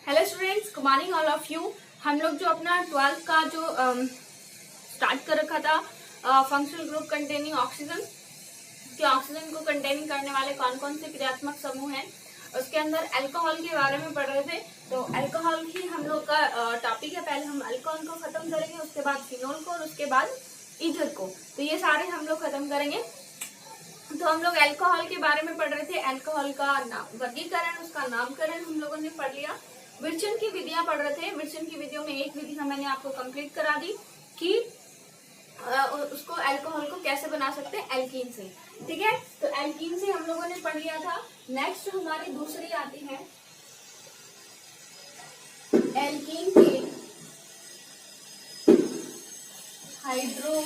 Hello students, good morning all of you. हम लोग जो अपना 12th का जो स्टार्ट कर रखा था फंक्शनल ग्रुप कंटेनिंग ऑक्सीजन, कि ऑक्सीजन को कंटेनिंग करने वाले कौन कौन से क्रियात्मक समूह हैं, उसके अंदर अल्कोहल के बारे में पढ़ रहे थे। तो अल्कोहल ही हम लोग का टॉपिक है। पहले हम अल्कोहल को खत्म करेंगे, उसके बाद फिनोल को और उसके बाद ईथर को। तो ये सारे हम लोग खत्म करेंगे। तो हम लोग अल्कोहल के बारे में पढ़ रहे थे। अल्कोहल का वर्गीकरण, उसका नामकरण हम लोगों ने पढ़ लिया। विर्चन की विधियां पढ़ रहे थे। विर्चन की विधियों में एक विधि मैंने आपको कंप्लीट करा दी कि उसको अल्कोहल को कैसे बना सकते हैं एल्कीन से। ठीक है, तो एल्कीन से हम लोगों ने पढ़ लिया था। नेक्स्ट हमारी दूसरी आती है एल्कीन के हाइड्रो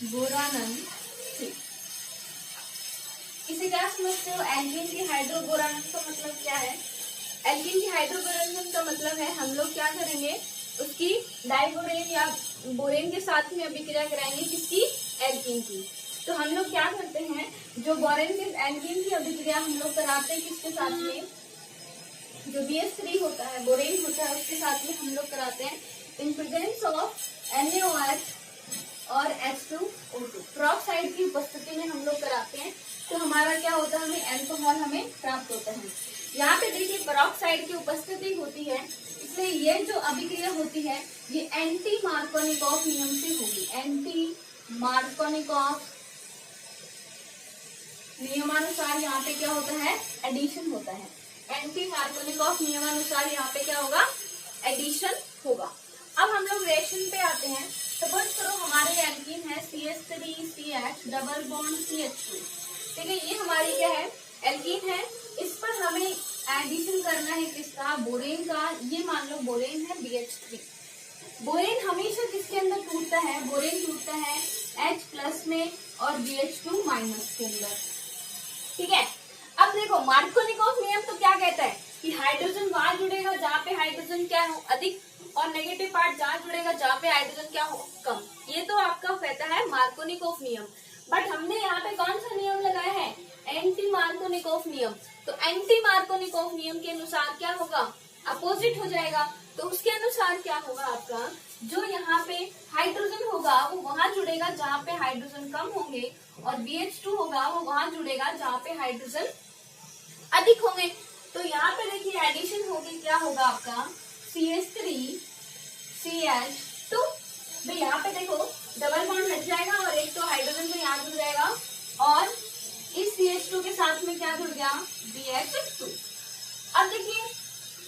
बोरानन से। इसे क्या समझते हो? एल्कीन की हाइड्रोबोरानन का मतलब क्या है? एल्कीन की हाइड्रोबोरानन का मतलब है हम लोग क्या करेंगे, उसकी डाइबोरेन या बोरेन के साथ में अभिक्रिया कराएंगे। किसकी? एल्कीन की। तो हम लोग क्या करते हैं, जो बोरेन के एल्कीन की अभिक्रिया हम लोग कराते हैं किसके साथ में, जो BH3 होता है, बोरेन होता है, उसके साथ में हम लोग कराते हैं इन प्रेजेंस ऑफ NaOH और H2O2 पेरोक्साइड की उपस्थिति में हम लोग कराते हैं। तो हमारा क्या होता है, हमें अल्कोहल हमें प्राप्त होता है। यहाँ पे देखिए पेरोक्साइड की उपस्थिति होती है, इसलिए ये जो अभिक्रिया होती है ये एंटी मार्कोनिकॉफ नियम से होगी। एंटी मार्कोनिकॉफ नियमानुसार यहाँ पे क्या होता है, एडिशन होता है। एंटी मार्कोनिकॉफ नियमानुसार यहाँ पे क्या होगा, एडिशन होगा। अब हम लोग रिएक्शन पे आते हैं। सपोज करो हमारे एल्कीन है CH3CH डबल बॉन्ड CH2। ठीक है, ये हमारी क्या है, एल्कीन है। इस पर हमें एडिशन करना है किसका, बोरेन का। ये मान लो बोरेन है BH3। बोरेन हमेशा किसके अंदर टूटता है, बोरेन टूटता है H+ में और BH2- के अंदर। ठीक है, अब देखो मार्कोनिकॉफ नियम तो क्या कहता है कि हाइड्रोजन वहां जुड़ेगा जहाँ पे हाइड्रोजन क्या हो अधिक, और नेगेटिव पार्ट जहाँ जुड़ेगा जहाँ पे हाइड्रोजन क्या हो कम। ये तो आपका कहता है मार्कोनिकॉफ नियम। बट हमने यहाँ पे कौन सा नियम लगाया है, एंटी मार्कोनिकॉफ नियम। तो एंटी मार्कोनिकॉफ नियम के अनुसार क्या होगा, अपोजिट हो जाएगा। तो उसके अनुसार क्या होगा आपका, जो यहाँ पे हाइड्रोजन होगा वो वहां जुड़ेगा जहाँ पे हाइड्रोजन कम होंगे, और BH2 होगा वो वहां जुड़ेगा जहाँ पे हाइड्रोजन अधिक होंगे। तो यहाँ पे देखिए एडिशन होगी, क्या होगा आपका CH3CH2। भाई यहाँ पे देखो डबल बॉन्ड हट जाएगा और एक तो हाइड्रोजन तो यहाँ जुड़ जाएगा, और इस CH2 के साथ में क्या जुड़ गया, BH2। अब देखिए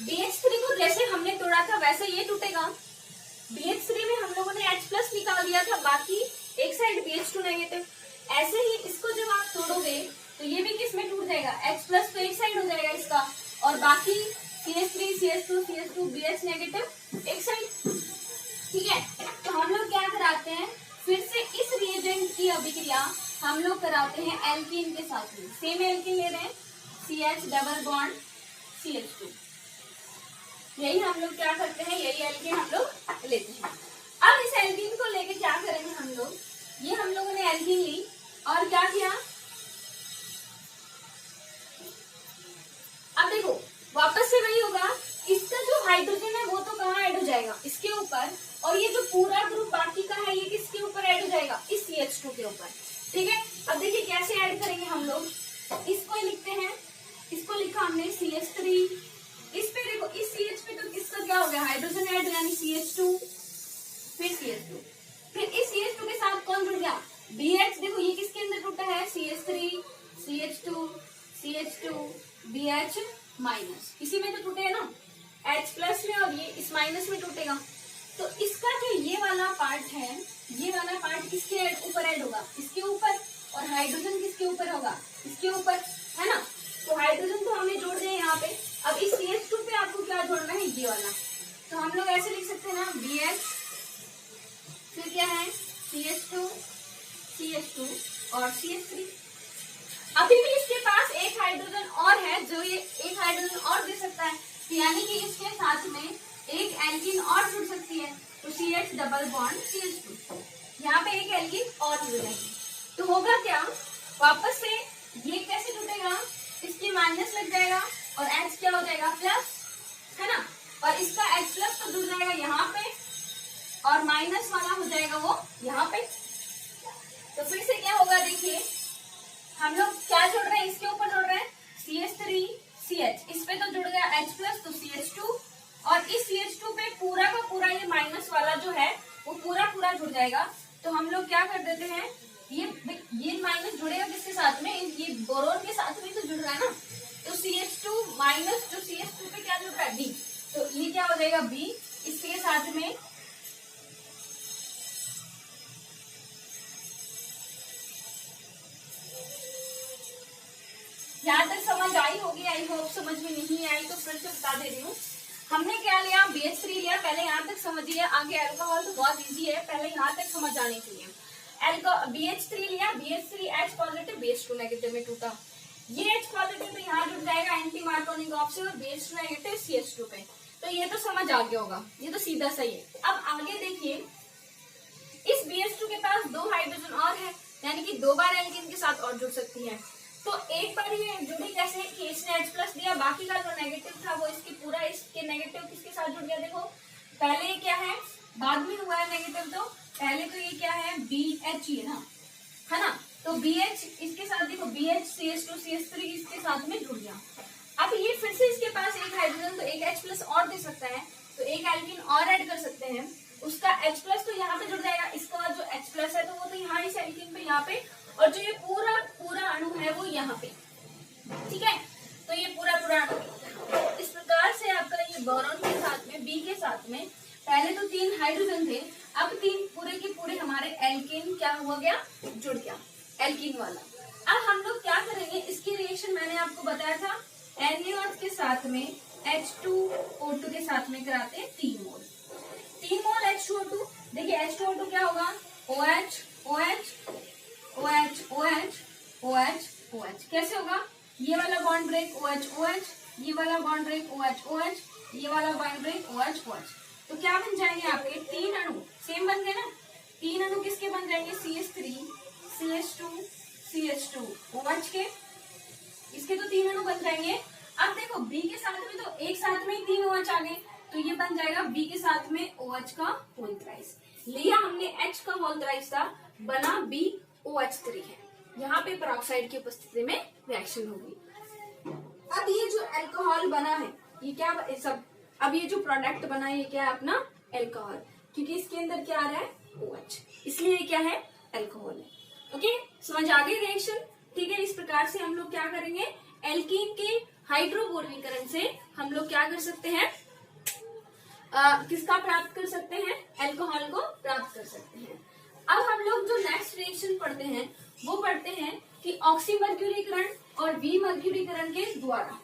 BH3 को जैसे हमने तोड़ा था वैसे ये टूटेगा। BH3 में हम लोगों ने H+ निकाल दिया था, बाकी एक साइड BH2 नेगेटिव। ऐसे ही इसको जब आप तोड़ोगे तो ये भी किस में टूट जाएगा, H+ तो एक साइड हो जाएगा इसका, और बाकी CH3CH2 BH नेगेटिव एक साइड। ठीक है, तो हम लोग क्या कराते हैं, फिर से इस रिएजेंट की अभिक्रिया हम लोग कराते हैं एल्कीन के साथ में। सेम एल्कीन ले रहे हैं, CH डबल बॉन्ड CH2। यही हम लोग क्या करते हैं, यही एल्कीन हम लोग लेते हैं। अब इस एल्कीन को लेके क्या करेंगे हम लोग, ये हम लोगों ने एल्कीन ली और क्या किया, अब देखो वापस से वही होगा, इसका जो हाइड्रोजन है वो तो कहाँ ऐड हो जाएगा, इसके ऊपर, और ये जो पूरा ग्रुप बाकी का है ये किसके ऊपर ऐड हो जाएगा, इस CH2 के ऊपर। ठीक है, अब देखिए कैसे ऐड करेंगे हम लोग, इसको लिखते हैं, इसको लिखा हमने CH3, इस पे देखो इस CH पे तो किसका क्या हो गया, हाइड्रोजन ऐड, यानी CH2, फिर CH2, फिर इस CH2 के साथ कौन जुड़ गया, BH। देखो ये किसके अंदर टूटा है, CH3 CH2 CH2 BH-, इसी में तो टूटेगा ना, H+ में, और ये इस माइनस में टूटेगा। तो इसका जो ये वाला पार्ट है, ये वाला पार्ट किसके ऊपर ऐड होगा, इसके ऊपर, और हाइड्रोजन किसके ऊपर होगा, इसके ऊपर, है ना। तो हाइड्रोजन तो हमने जोड़ दिया यहाँ पे। अब इस CH2 पे आपको क्या जोड़ना है, ये वाला। तो हम लोग ऐसे लिख सकते हैं ना, BH, फिर क्या है CH2 CH2 और CH3। अभी भी इसके पास एक हाइड्रोजन और है, जो ये एक हाइड्रोजन और दे सकता है, यानी कि इसके साथ में एक एल्कीन और जुड़ सकती है। तो CH डबल बॉन्ड CH2, यहाँ पे एक एल्कीन और जुड़ जाएगी। तो होगा क्या, वापस से ये कैसे जुड़ेगा, इसके माइनस लग जाएगा और H जाएगा प्लस, है ना, और इसका H प्लस तो जुड़ जाएगा यहाँ पे, और माइनस वाला हो जाएगा वो यहाँ पे। तो फिर से क्या होगा, देखिए हम लोग क्या जोड़ रहे हैं, इसके ऊपर जोड़ रहे हैं CH3CH, इस पे तो जुड़ गया H प्लस, तो CH2, और इस CH2 पे पूरा का पूरा ये माइनस वाला जो है वो पूरा पूरा जुड़ जाएगा। तो हम लोग क्या कर देते हैं, ये माइनस जुड़ेगा किसके साथ में, ये बोरोन के साथ में तो जुड़ रहा है ना, तो CH2 माइनस जो CH2 पे क्या जुड़ रहा है, B, तो ये क्या हो जाएगा B, इसके साथ में यहाँ तक समझ आई होगी, आई होप। समझ में नहीं आई तो फिर से बता दे रही हूँ। हमने क्या लिया, BH3 लिया, पहले यहाँ तक समझिए, आगे अल्कोहल तो बहुत इजी है, पहले यहाँ तक समझ आनी चाहिए। BH3 लिया, BH3H पॉजिटिव BH2 नेगेटिव में टूटा, ये H पॉजिटिव तो यहाँ जुड़ जाएगा एंटी मार्कोनिक ऑफ से, और BH2 नेगेटिव CH2 पे, तो ये तो समझ आ गया होगा, ये तो सीधा सही है। अब आगे देखिए, इस BH2 के पास 2 हाइड्रोजन और है, यानी कि 2 बार एल्कीन के साथ और जुड़ सकती है। तो एक बार ये जुड़ी कैसे कि इसने H प्लस दिया, बाकी का जो नेगेटिव था वो इसके पूरा, इसके नेगेटिव किसके साथ जुड़ गया, देखो पहले ये क्या है, बाद में हुआ है नेगेटिव, तो पहले तो ये क्या है BH ही है ना, तो BH इसके साथ देखो BH CH2 CH3 इसके साथ में जुड़ गया। अब ये फिर से इसके पास एक हाइड्रोजन, तो एक H प्लस और दे सकता है, तो एक एल्कीन और ऐड कर सकते हैं, उसका H प्लस तो यहाँ पे जुड़ जाएगा, इसका जो H प्लस है तो वो तो यहाँ इस एल्कीन पे यहाँ पे, और जो ये पूरा पूरा अणु है वो यहाँ पे, ठीक है, तो ये पूरा पूरा अणु इस प्रकार से आपका ये बोरॉन के साथ में B के साथ में पहले तो 3 हाइड्रोजन थे, अब 3 पूरे के पूरे हमारे एल्केन क्या हुआ गया, जुड़ गया एल्कीन वाला। अब हम लोग क्या करेंगे, इसकी रिएक्शन मैंने आपको बताया था, NaOH के साथ में H2O2 के साथ में कराते हैं 3 मोल H2O2। देखिए H2O2 क्या होगा, OH OH OH OH OH OH, कैसे होगा, ये वाला बॉन्ड ब्रेक OH OH, ये वाला बॉन्ड ब्रेक OH OH, ये वाला बॉन्ड ब्रेक OH OH, तो क्या बन जाएंगे आपके 3 अणु, सेम बन गए ना, 3 अणु किसके बन जाएंगे, CH3 CH2 CH2 OH के, इसके तो 3 अणु बन जाएंगे। अब देखो B के साथ में तो एक साथ में ही 3 OH आ गए, तो ये बन जाएगा B के साथ में OH का होल थ्राइस, लिया हमने H का होल थ्राइस था, बना BOH3 है, यहाँ पे पेरोक्साइड की उपस्थिति में रिएक्शन होगी। अब ये जो अल्कोहल बना है, ये क्या सब, अब ये जो प्रोडक्ट बना है ये क्या है अपना अल्कोहल, क्योंकि इसके अंदर क्या आ रहा है OH, इसलिए ये क्या है अल्कोहल है। ओके, समझ आ गई रिएक्शन, ठीक है। इस प्रकार से हम लोग क्या करेंगे, एल्कीन के हाइड्रोबोर्गीकरण से हम लोग क्या कर सकते हैं, किसका प्राप्त कर सकते हैं, अल्कोहल को प्राप्त कर सकते हैं। अब हम लोग जो नेक्स्ट रिएक्शन पढ़ते हैं वो पढ़ते हैं कि ऑक्सीमर्क्यूरीकरण और विमर्क्यूरीकरण के द्वारा।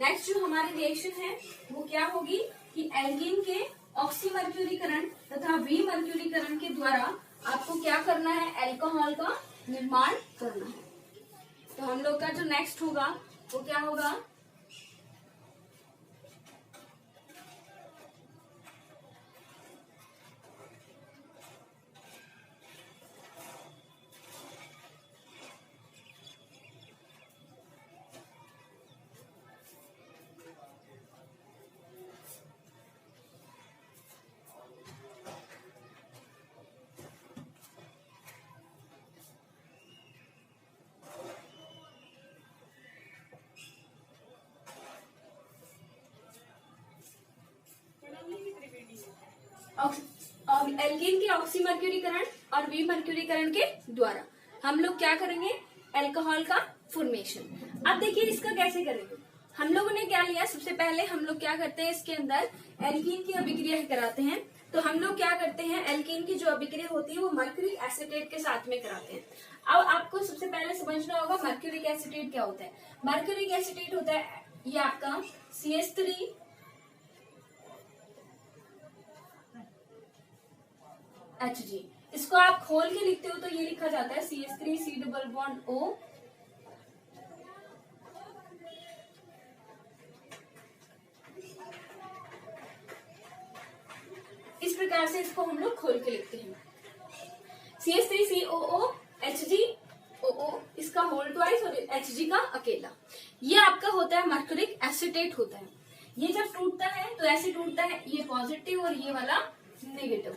नेक्स्ट जो हमारी रिएक्शन है वो क्या होगी कि एल्कीन के ऑक्सीमर्क्यूरीकरण तथा विमर्क्यूरीकरण के द्वारा आपको क्या करना है, अल्कोहल का निर्माण करना है। तो हम लोग का जो नेक्स्ट होगा वो क्या होगा, एल्कीन के ऑक्सीमर्क्यूरीकरण और विमर्क्यूरीकरण के द्वारा हम लोग क्या करेंगे, अल्कोहल का फॉर्मेशन। अब देखिए इसका कैसे करेंगे, हम लोगों ने क्या लिया, सबसे पहले हम लोग क्या करते हैं, इसके अंदर एल्कीन की अभिक्रिया कराते हैं। तो हम लोग क्या करते हैं, एल्कीन की जो अभिक्रिया होती है वो मर्क्यूरिक एसीटेट के साथ में कराते हैं। अब आपको सबसे पहले समझना होगा मर्क्यूरिक एसीटेट क्या होता है। मर्क्यूरिक एसीटेट होता है ये आपका CH3 Hg, इसको आप खोल के लिखते हो तो ये लिखा जाता है CH3 C double bond O, इस प्रकार से इसको हम लोग खोल के लिखते हैं CH3COO HgOO, इसका होल ट्वाइस और Hg का अकेला। ये आपका होता है मर्क्यूरिक एसिटेट होता है। ये जब टूटता है तो ऐसे टूटता है, ये पॉजिटिव और ये वाला नेगेटिव।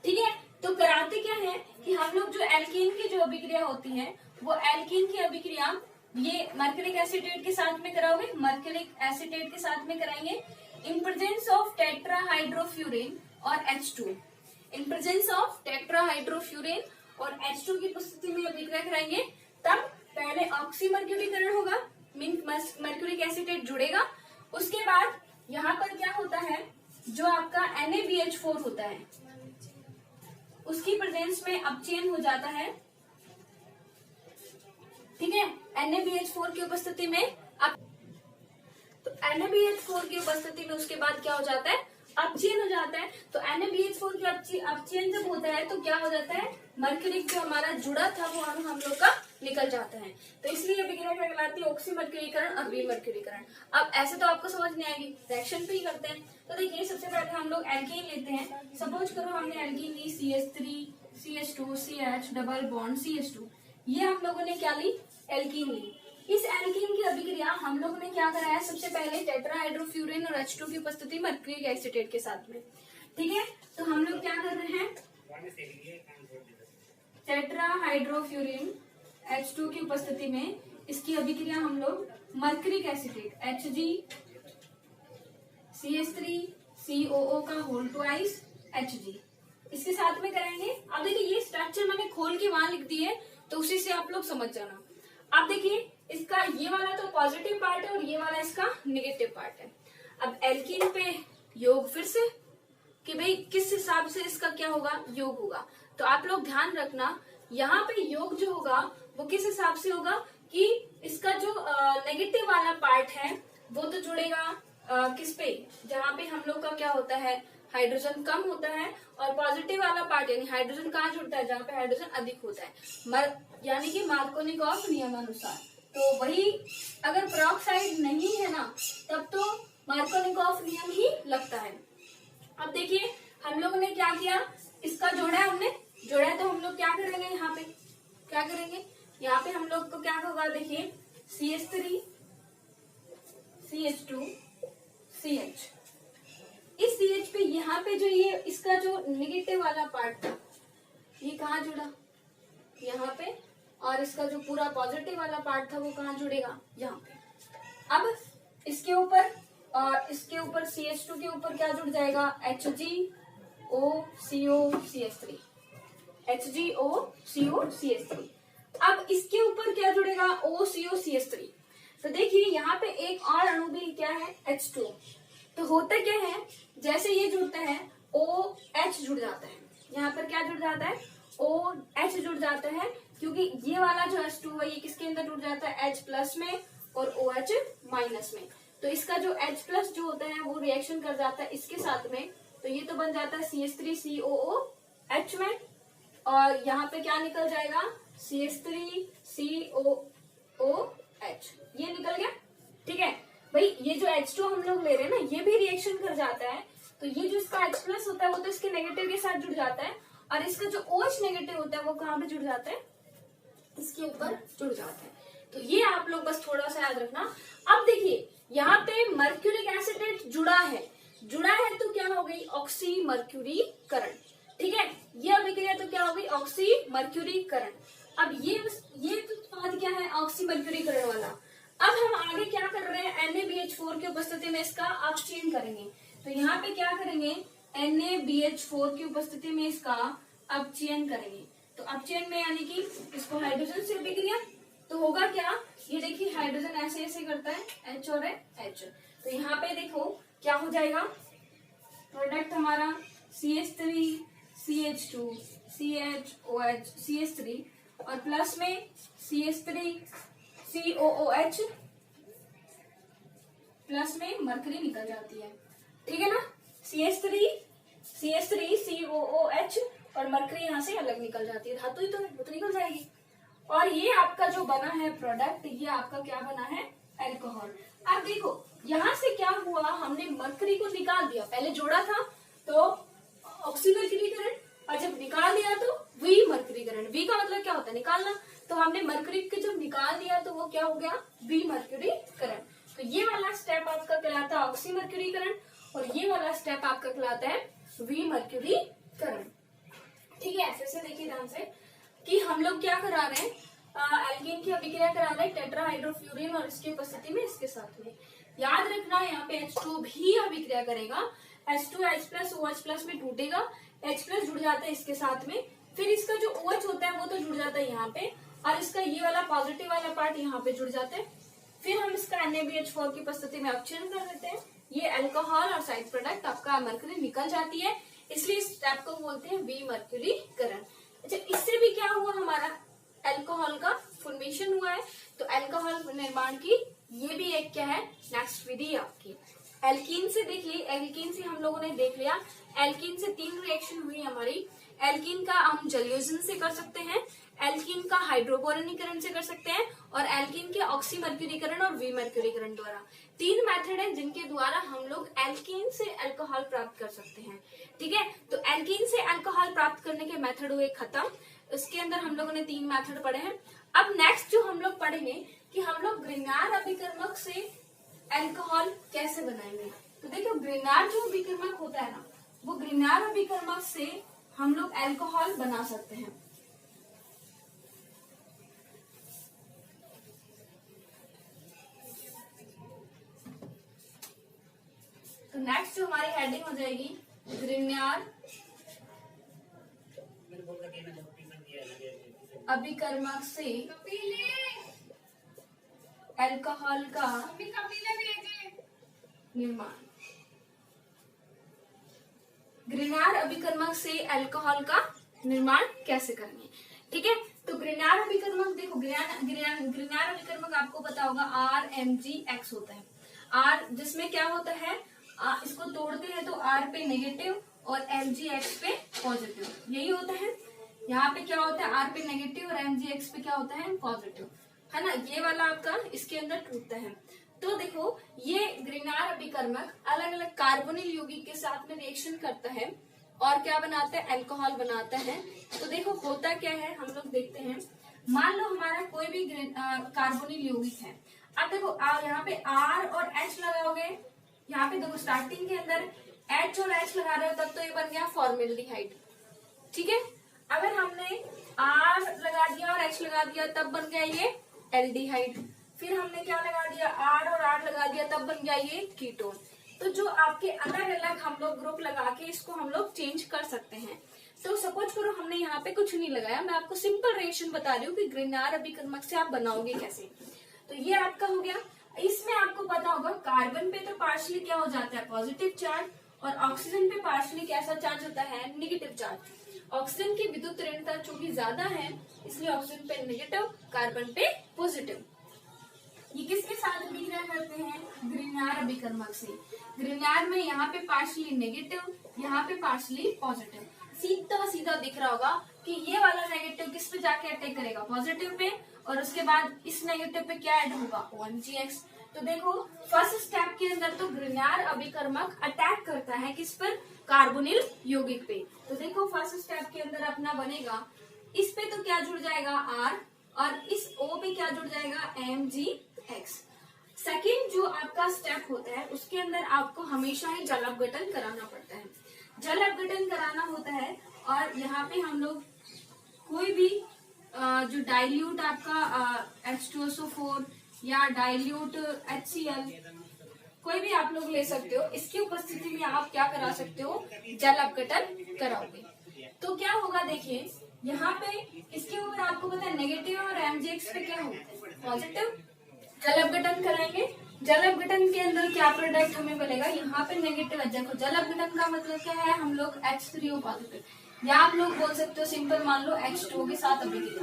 ठीक है, तो कराते क्या है कि हम लोग जो एल्कीन की जो अभिक्रिया होती है वो एल्कीन की अभिक्रिया ये मर्क्यूरिक एसिटेट के साथ में कराओगे, मर्क्यूरिक एसिटेट के साथ में कराएंगे इन प्रेजेंस ऑफ टेट्राहाइड्रोफ्यूरिन और H2। इन प्रेजेंस ऑफ टेट्राहाइड्रोफ्यूरिन और H2 की उपस्थिति में अभिक्रिया कराएंगे। तब पहले ऑक्सीमर्क्यूरीकरण होगा, मीन मर्क्यूरिक एसिटेट जुड़ेगा। उसके बाद यहाँ पर क्या होता है, जो आपका NaBH4 होता है उसकी प्रेजेंस में अपचयन हो जाता है। ठीक है, NaBH4 की उपस्थिति में तो NaBH4 की उपस्थिति में उसके बाद क्या हो जाता है, अपचयन हो जाता है। तो NaBH4 की अपचयन जब होता है तो क्या हो जाता है, मर्क्यूरिक जो हमारा जुड़ा था वो अणु हम लोग का निकल जाता है। तो इसलिए अभिक्रिया क्या कहलाती है, ऑक्सीमर्क्यूरीकरण और विमर्क्यूरीकरण। अब ऐसे तो आपको समझ नहीं आएगी, रिएक्शन पे ही करते हैं। तो देखिए सबसे पहले हम लोग एल्कीन लेते हैं। सपोज करो हमने एल्कीन ली CH3 CH2 CH double bond CH2, ये हम लोगों ने क्या ली, एल्कीन ली। इस एल्कीन की अभिक्रिया हम लोगों ने क्या कराया, सबसे पहले टेट्राहाइड्रोफ्यूरिन और H2 की उपस्थिति मर्क्यूरिक एसिटेट के साथ में। ठीक है, तो हम लोग क्या कर रहे हैं, टेट्राहाइड्रोफ्यूरिन H2 की उपस्थिति में इसकी अभिक्रिया हम लोग mercuric acetate Hg CH3 COO का होल ट्वाइस Hg इसके साथ में कराएंगे। अब देखिए ये स्ट्रक्चर मैंने खोल के वहां लिख दी है तो उसी से आप लोग समझ जाना। अब देखिए इसका ये वाला तो पॉजिटिव पार्ट है और ये वाला इसका नेगेटिव पार्ट है। अब एल्कीन पे योग फिर से कि भाई किस हिसाब से इसका क्या होगा, योग होगा। तो आप लोग ध्यान रखना यहाँ पे योग जो होगा वो किस हिसाब से होगा कि इसका जो नेगेटिव वाला पार्ट है वो तो जुड़ेगा किस पे, जहाँ पे हम लोग का क्या होता है, हाइड्रोजन कम होता है, और पॉजिटिव वाला पार्ट यानी हाइड्रोजन कहाँ जुड़ता है, जहाँ पे हाइड्रोजन अधिक होता है, यानी कि मार्कोनिकॉफ नियमानुसार। तो वही अगर पेरोक्साइड नहीं है ना तब तो मार्कोनिकॉफ नियम ही लगता है। अब देखिए हम लोगों ने क्या किया, इसका जोड़ा है, हमने जोड़ा है तो हम लोग क्या करेंगे, यहाँ पे क्या करेंगे, यहाँ पे हम लोग को क्या होगा, देखिए CH3 CH2 CH, इस CH पे यहाँ पे जो ये इसका जो नेगेटिव वाला पार्ट था ये कहाँ जुड़ा, यहाँ पे, और इसका जो पूरा पॉजिटिव वाला पार्ट था वो कहाँ जुड़ेगा, यहाँ पे। अब इसके ऊपर और इसके ऊपर CH2 के ऊपर क्या जुड़ जाएगा, HgOCOCH3 HgOCOCH3। अब इसके ऊपर क्या जुड़ेगा, OCOCH3। तो देखिए यहाँ पे एक और अणु भी क्या है, H2। तो होता क्या है, जैसे ये जुड़ता है OH जुड़ जाता है, यहाँ पर क्या जुड़ जाता है, OH जुड़ जाता है, क्योंकि ये वाला जो H2 है ये किसके अंदर जुड़ जाता है, H प्लस में और OH माइनस में। तो इसका जो H प्लस जो होता है वो रिएक्शन कर जाता है इसके साथ में, तो ये तो बन जाता है CH3COOH में, और यहाँ पे क्या निकल जाएगा, CH3COOH, ये निकल गया। ठीक है भाई, ये जो H2 हम लोग ले रहे हैं ना ये भी रिएक्शन कर जाता है, तो ये जो इसका H प्लस होता है वो तो इसके नेगेटिव के साथ जुड़ जाता है, और इसका जो OH नेगेटिव होता है वो कहाँ पे जुड़ जाता है, इसके ऊपर जुड़ जाता है। तो ये आप लोग बस थोड़ा सा याद रखना। अब देखिए यहाँ पे मर्क्यूरिक एसिटेट जुड़ा है तो क्या हो गई, ऑक्सीमर्क्यूरीकरण। ठीक है, ये अभिक्रिया तो क्या हो गई, ऑक्सीमर्क्यूरीकरण। अब ये तो बात क्या है, ऑक्सीमर्क्यूरीकरण वाला। अब हम आगे क्या कर रहे हैं, NaBH4 की उपस्थिति में इसका अपचयन करेंगे। तो यहाँ पे क्या करेंगे, NaBH4 की उपस्थिति में इसका अपचयन करेंगे। तो अपचयन में यानी कि इसको हाइड्रोजन से अभिक्रिया, तो होगा क्या, ये देखिए हाइड्रोजन ऐसे ऐसे करता है H और H, तो यहाँ पे देखो क्या हो जाएगा, प्रोडक्ट हमारा CH3 CH2 CHOH CH3 और प्लस में CH3 COOH प्लस में मरकरी निकल जाती है। ठीक है ना, CH3 COOH और मरकरी यहाँ से अलग निकल जाती है, धातु ही तो है वो तो निकल जाएगी। और ये आपका जो बना है प्रोडक्ट, ये आपका क्या बना है, अल्कोहल। अब देखो यहाँ से क्या हुआ, हमने मरकरी को निकाल दिया, पहले जोड़ा था तो ऑक्सीमर्क्यूरीकरण, और जब निकाल दिया तो विमर्क्यूरीकरण। वी का मतलब क्या होता है, निकालना। तो हमने मरकरी के जब निकाल दिया तो वो क्या हो गया, विमर्क्यूरीकरण। तो ये वाला स्टेप आपका कहलाता है ऑक्सीमर्क्यूरीकरण और ये वाला स्टेप आपका कहलाता है विमर्क्यूरीकरण। ठीक है, ऐसे से देखिए ध्यान से कि हम लोग क्या करा रहे हैं, एल्कीन की अभिक्रिया करा रहे हैं टेट्राहाइड्रोफ्लोरीन और इसकी उपस्थिति में इसके साथ में। याद रखना यहाँ पे H2 भी अभिक्रिया करेगा, H2 H+ OH+ में टूटेगा, H+ जुड़ जाता है इसके साथ में, फिर इसका जो OH होता है वो तो जुड़ जाता है यहाँ पे और इसका ये वाला पॉजिटिव वाला पार्ट यहाँ पे जुड़ जाता है। फिर हम इसका NaBH4 की उपस्थिति में अपचयन कर देते हैं, ये अल्कोहल और साइड प्रोडक्ट आपका मरकरी निकल जाती है, इसलिए इस स्टेप को बोलते हैं विमर्क्यूरीकरण। अच्छा, इससे भी क्या हुआ, हमारा अल्कोहल का फॉर्मेशन हुआ है, तो अल्कोहल निर्माण की ये भी एक क्या है नेक्स्ट विधि आपकी। एल्कीन से देखिए, एल्कीन से हम लोगों ने देख लिया, एल्कीन से 3 रिएक्शन हुई हमारी। एल्कीन का हम जलयोजन से कर सकते हैं, एल्कीन का हाइड्रोबोरनीकरण से कर सकते हैं और एल्कीन के ऑक्सीमर्क्यूरीकरण और विमर्क्यूरीकरण द्वारा। 3 मेथड है जिनके द्वारा हम लोग एल्कीन से अल्कोहल प्राप्त कर सकते हैं। ठीक है, तो एल्कीन से अल्कोहल प्राप्त करने के मेथड हुए खत्म। इसके अंदर हम लोगों ने 3 मेथड पढ़े हैं। अब नेक्स्ट जो हम लोग पढ़ेंगे कि हम लोग ग्रिग्नार्ड अभिकर्मक से अल्कोहल कैसे बनाएंगे। तो देखो, ग्रिग्नार्ड जो अभिकर्मक होता है ना, वो ग्रिग्नार्ड अभिकर्मक से हम लोग अल्कोहल बना सकते हैं। तो नेक्स्ट जो हमारी हेडिंग हो जाएगी ग्रिग्नार्ड अभिकर्मक से अल्कोहल का निर्माण। ग्रिग्नार्ड अभिकर्मक से अल्कोहल का निर्माण कैसे करेंगे। ठीक है, तो ग्रिग्नार्ड अभिकर्मक देखो, ग्रिग्नार्ड अभिकर्मक आपको पता होगा RMgX होता है। R जिसमें क्या होता है, इसको तोड़ते हैं तो R पे नेगेटिव और MgX पे पॉजिटिव, यही होता है। यहाँ पे क्या होता है, R पे नेगेटिव और MgX पे क्या होता है पॉजिटिव, है ना, ये वाला आपका इसके अंदर टूटता है। तो देखो, ये ग्रिग्नार्ड अभिकर्मक अलग अलग कार्बोनिल यौगिक के साथ में रिएक्शन करता है और क्या बनाता है, अल्कोहल बनाता है। तो देखो होता क्या है, हम लोग देखते हैं। मान लो हमारा कोई भी कार्बोनिल यौगिक है, अब देखो यहाँ पे R और H लगाओगे, यहाँ पे देखो स्टार्टिंग के अंदर H और H लगा रहे हो तब तो ये बन गया फॉर्मेल्डिहाइड। ठीक है, अगर हमने R लगा दिया और H लगा दिया तब बन गया ये एल्डिहाइड। फिर हमने क्या लगा दिया, R और R लगा दिया तब बन गया ये कीटोन। तो जो आपके अलग अलग हम लोग ग्रुप लगा के इसको हम लोग चेंज कर सकते हैं। तो सपोज करो हमने यहाँ पे कुछ नहीं लगाया, मैं आपको सिंपल रिएक्शन बता रही हूँ कि ग्रिग्नार्ड अभिकर्मक से आप बनाओगे कैसे। तो ये आपका हो गया। इसमें आपको पता होगा कार्बन पे तो पार्शियली क्या हो जाता है पॉजिटिव चार्ज और ऑक्सीजन पे पार्शियली कैसा चार्ज होता है नेगेटिव चार्ज। ऑक्सीजन की विद्युत ऋणता चूंकि ज्यादा है इसलिए ऑक्सीजन पे नेगेटिव, कार्बन पे पॉजिटिव। ये किसके साथ अभिक्रिया करते हैं, ग्रिग्नार्ड अभिकर्मक से। ग्रिग्नार्ड में यहाँ पे पार्शियली नेगेटिव, यहाँ पे पार्शियली पॉजिटिव। सीधा सीधा दिख रहा होगा कि ये वाला नेगेटिव किस पे जाके अटैक करेगा, पॉजिटिव पे, और उसके बाद इस नेगेटिव पे क्या ऐड होगा, OMgX। तो देखो फर्स्ट स्टेप के अंदर तो ग्रिग्नार्ड अभिकर्मक अटैक करता है किस पर, कार्बोनिल यौगिक पे। तो देखो फर्स्ट स्टेप के अंदर अपना बनेगा, इस पे तो क्या जुड़ जाएगा R और इस O पे क्या जुड़ जाएगा MgX। सेकेंड जो आपका स्टेप होता है उसके अंदर आपको हमेशा ही जल अपघटन कराना पड़ता है। जल अपघटन कराना होता है और यहाँ पे हम लोग कोई भी जो डाइल्यूट आपका H2SO4 या डाइल्यूट HCl कोई भी आप लोग ले सकते हो, इसकी उपस्थिति में आप क्या करा सकते हो, जल अपघटन कराओगे। तो क्या होगा देखिए, यहाँ पे इसके ऊपर आपको पता है नेगेटिव और MgX पे क्या होता है पॉजिटिव। जल अपघटन कराएंगे, जल अपघटन के अंदर क्या प्रोडक्ट हमें मिलेगा, यहाँ पे नेगेटिव है। देखो जल अपघटन का मतलब क्या है, हम लोग H3O पॉजिटिव, या आप लोग बोल सकते हो सिंपल मान लो H2O के साथ अभिक्रिया।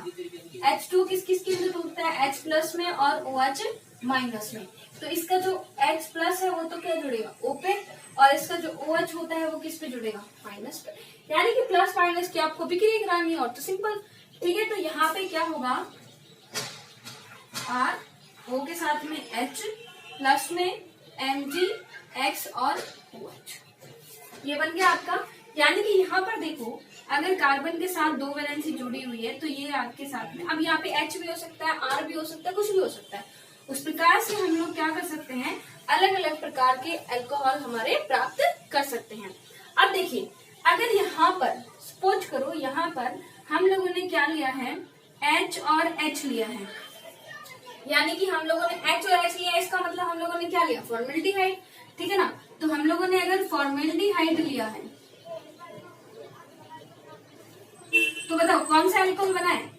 H2 किस किस के अंदर टूटता है, H+ में और OH- में। तो इसका जो H+ है वो तो क्या जुड़ेगा O पे, और इसका जो OH होता है वो किस पे जुड़ेगा, माइनस पे। यानी कि प्लस माइनस की आपको अभिक्रिया करानी है और तो सिंपल। ठीक है, तो यहाँ पे क्या होगा, R O के साथ में H प्लस में MgX और OH, ये बन गया आपका। यानी कि यहाँ पर देखो अगर कार्बन के साथ 2 वैलेंसी जुड़ी हुई है तो ये आपके साथ में, अब यहाँ पे H भी हो सकता है, R भी हो सकता है, कुछ भी हो सकता है। उस प्रकार से हम लोग क्या कर सकते हैं, अलग अलग प्रकार के अल्कोहल हमारे प्राप्त कर सकते हैं। अब देखिए, अगर यहाँ पर सपोज करो, यहाँ पर हम लोगों ने क्या लिया है, H और H लिया है, यानी कि हम लोगों ने H और H लिया है, इसका मतलब हम लोगों ने क्या लिया, फॉर्मेल्डिहाइड, ठीक है ना। तो हम लोगों ने अगर फॉर्मेल्डिहाइड लिया है तो बताओ कौन सा अल्कोहल बना है,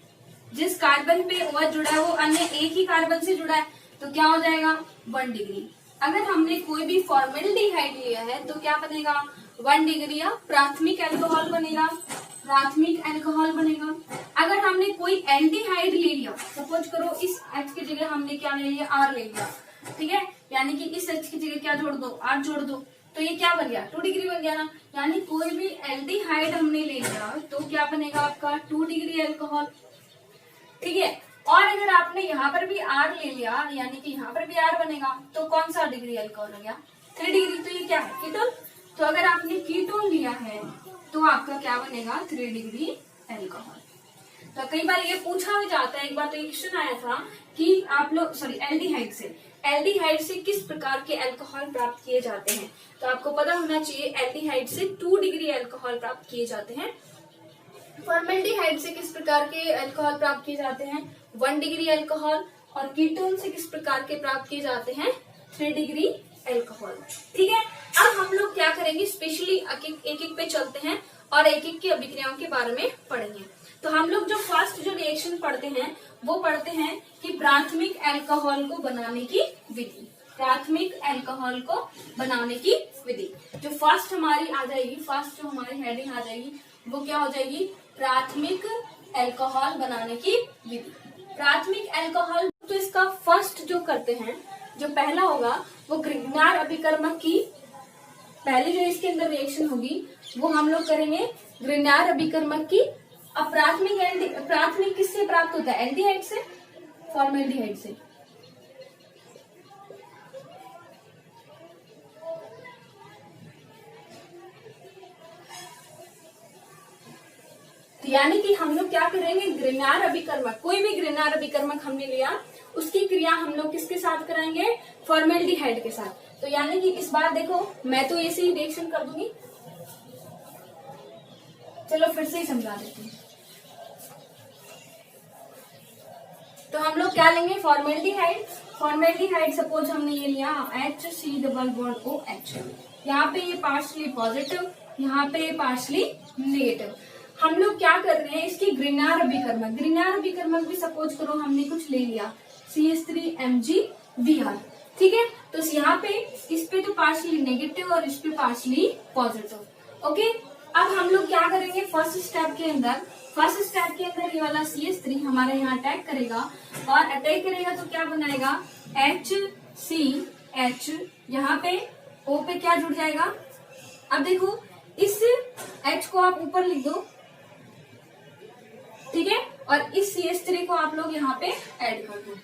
जिस कार्बन पे OH जुड़ा है वो अन्य एक ही कार्बन से जुड़ा है, तो क्या हो जाएगा 1 डिग्री। अगर हमने कोई भी फॉर्मेल्डिहाइड लिया है तो क्या बनेगा 1 डिग्री, या प्राथमिक अल्कोहल बनेगा, प्राथमिक अल्कोहल बनेगा। अगर हमने कोई एल्डिहाइड ले लिया, सपोज करो इस H की जगह हमने क्या ले लिया, R ले लिया, ठीक है, यानी कि इस H की जगह क्या जोड़ दो, R जोड़ दो, तो ये क्या बन गया 2 डिग्री बन गया ना। यानी कोई भी एल्डिहाइड हमने ले लिया तो क्या बनेगा आपका 2 डिग्री अल्कोहल, ठीक है। और अगर आपने यहाँ पर भी R ले लिया, यानी कि यहाँ पर भी R बनेगा, तो कौन सा डिग्री अल्कोहल हो गया 3 डिग्री। तो ये क्या है, कीटोन। तो अगर आपने कीटोन लिया है तो आपका क्या बनेगा 3 डिग्री अल्कोहल। तो कई बार ये पूछा भी जाता है, एक बार तो ये क्वेश्चन आया था कि आप लोग एल्डिहाइड से किस प्रकार के अल्कोहल प्राप्त किए जाते हैं, तो आपको पता होना चाहिए एल्डिहाइड से 2 डिग्री अल्कोहल प्राप्त किए जाते हैं। फॉर्मेल्डिहाइड से किस प्रकार के अल्कोहल प्राप्त किए जाते हैं 1 डिग्री अल्कोहल, और कीटोन से किस प्रकार के प्राप्त किए जाते हैं 3 डिग्री अल्कोहल, ठीक है। अब हम लोग क्या करेंगे, स्पेशली एक एक पे चलते हैं और एक एक की अभिक्रियाओं के बारे में पढ़ेंगे। तो हम लोग जो फर्स्ट जो रिएक्शन पढ़ते हैं वो पढ़ते हैं कि प्राथमिक अल्कोहल को बनाने की विधि, प्राथमिक अल्कोहल को बनाने की विधि। जो फर्स्ट हमारी आ जाएगी, फर्स्ट जो हमारी हेडिंग आ जाएगी वो क्या हो जाएगी, प्राथमिक अल्कोहल बनाने की विधि। प्राथमिक अल्कोहल, तो इसका फर्स्ट जो करते हैं, जो पहला होगा वो ग्रिग्नार अभिकर्मक की पहली जो इसके अंदर रिएक्शन होगी वो हम लोग करेंगे ग्रिग्नार अभिकर्मक की। अब प्राथमिक किससे प्राप्त होता है, एल्डिहाइड से, फॉर्मेल्डिहाइड से। तो यानी कि हम लोग क्या करेंगे, ग्रिग्नार अभिकर्मक, कोई भी ग्रिग्नार अभिकर्मक हमने लिया उसकी क्रिया हम लोग किसके साथ कराएंगे, फॉर्मेल्डिहाइड के साथ। तो यानी कि इस बार देखो मैं तो ऐसे ही रिएक्शन कर दूंगी, चलो फिर से ही समझा देती हूँ। तो हम लोग क्या लेंगे, फॉर्मेल्डिहाइड सपोज हमने ये लिया HC≡OH, यहाँ पे ये पार्शली पॉजिटिव, यहाँ पे पार्शली नेगेटिव। हम लोग क्या कर रहे हैं, इसकी ग्रिग्नार अभिकर्मक भी सपोज करो हमने कुछ ले लिया CH3MgBr, ठीक है। तो यहाँ पे इस पे तो पार्शली नेगेटिव और इस पे पार्शली पॉजिटिव, ओके। अब हम लोग क्या करेंगे, फर्स्ट स्टेप के अंदर ये वाला CH3 हमारे यहाँ अटैक करेगा, और अटैक करेगा तो क्या बनाएगा HCH, यहाँ पे O पे क्या जुड़ जाएगा। अब देखो इस H को आप ऊपर लिख दो, ठीक है, और इस CH3 को आप लोग यहाँ पे ऐड कर दो,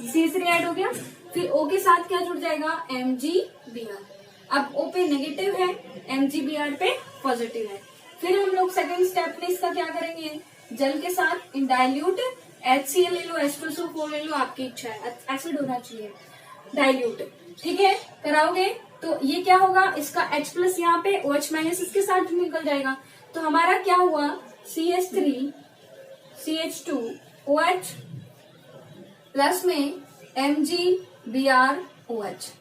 CH3 ऐड हो गया। फिर O के साथ क्या जुड़ जाएगा MgBr। अब O पे नेगेटिव है, MgBr पे पॉजिटिव है। फिर हम लोग सेकंड स्टेप में इसका क्या करेंगे, जल के साथ इन डाइल्यूट HCl ले लो, H2SO4 ले लो, आपकी इच्छा है, एसिड होना चाहिए, डाइल्यूट, ठीक है, कराओगे तो ये क्या होगा, इसका H+ यहाँ पे OH- इसके साथ निकल जाएगा। तो हमारा क्या हुआ CH3 CH2 OH प्लस में MgBr OH।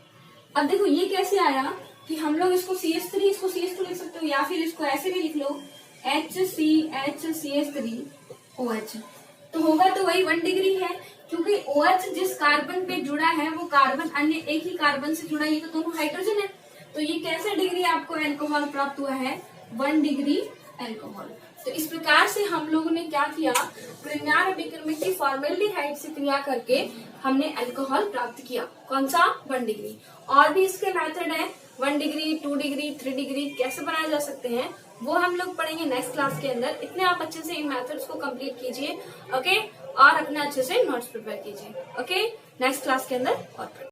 अब देखो ये कैसे आया कि हम लोग इसको CH3 इसको CH2 लिख सकते हो, या फिर इसको ऐसे भी लिख लो HCH CH3OH। तो होगा तो वही 1 डिग्री है, क्योंकि OH जिस कार्बन पे जुड़ा है वो कार्बन अन्य एक ही कार्बन से जुड़ा है, ये तो दोनों हाइड्रोजन है। तो ये कैसे डिग्री आपको अल्कोहल प्राप्त हुआ है 1 डिग्री अल्कोहल। तो इस प्रकार से हम लोगों ने क्या किया, ग्रिग्नार अभिकर्मक की फॉर्मेल्डिहाइड से क्रिया करके हमने अल्कोहल प्राप्त किया, कौन सा 1 डिग्री। और भी इसके मेथड है 1 डिग्री 2 डिग्री 3 डिग्री कैसे बनाए जा सकते हैं वो हम लोग पढ़ेंगे नेक्स्ट क्लास के अंदर। इतने आप अच्छे से इन मेथड्स को कंप्लीट कीजिए, ओके, और अपने अच्छे से नोट्स प्रिपेयर कीजिए, ओके, नेक्स्ट क्लास के अंदर और